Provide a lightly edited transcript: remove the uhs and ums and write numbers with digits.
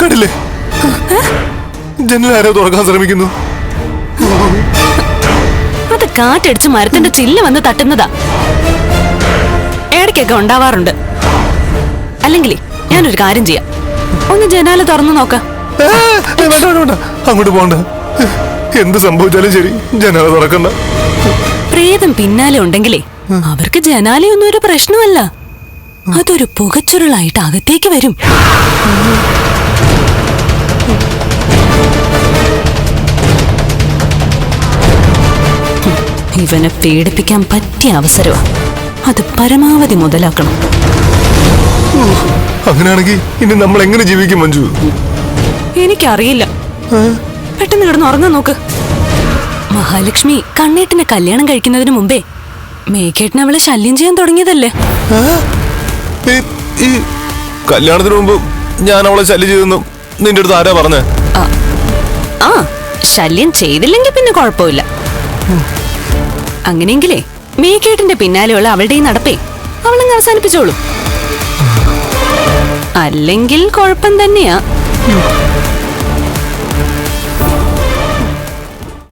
കണ്ടില്ലേ, ജനലാരോ തുറക്കാൻ ശ്രമിക്കുന്നു. അത് കാറ്റടിച്ച് മരത്തിന്റെ ചില്ല് വന്ന് തട്ടുന്നതാ. ഇടയ്ക്കൊക്കെ ഉണ്ടാവാറുണ്ട്. അല്ലെങ്കിലേ ഞാനൊരു കാര്യം ചെയ്യാം, ഒന്ന് ജനാല തുറന്നു നോക്കാം. വേണ്ട, അങ്ങോട്ട് പോണ്ട. എന്ത് സംഭവിച്ചാലും ശരി, ജനാല തുറക്കണ്ട. പ്രേതം പിന്നാലെ ഉണ്ടെങ്കിലേ അവർക്ക് ജനാലയൊന്നും ഒരു പ്രശ്നമല്ല. അതൊരു പുകച്ചുരുളായിട്ട് അകത്തേക്ക് വരും. ഇവനെ പേടിപ്പിക്കാൻ പറ്റിയ അവസരമാ, അത് പരമാവധി മുതലാക്കണം. അങ്ങനെയാണെങ്കിൽ ഇനി നമ്മൾ എങ്ങനെ ജീവിക്കും മഞ്ജു? എനിക്കറിയില്ല. പെട്ടെന്ന് കിടന്ന് ഉറങ്ങാൻ നോക്ക്. മഹാലക്ഷ്മി കണ്ണേട്ടിനെ കല്യാണം കഴിക്കുന്നതിന് മുമ്പേ മേഘേട്ടനെ അവളെ ശല്യം ചെയ്യാൻ തുടങ്ങിയതല്ലേ? ഈ കല്യാണത്തിന് മുമ്പ് ഞാൻ അവളെ ശല്യം ചെയ്തെന്ന് നിന്റെ അടുത്ത് ആരാ പറഞ്ഞേ? ആ, ശല്യം ചെയ്തില്ലെങ്കിൽ പിന്നെ കുഴപ്പമില്ല. അങ്ങനെയെങ്കിലേ മേഘേട്ടന്റെ പിന്നാലെയുള്ള അവളുടെ ഈ നടപ്പേ അവളങ്ങ് അവസാനിപ്പിച്ചോളൂ. അല്ലെങ്കിൽ കുഴപ്പം തന്നെയാ.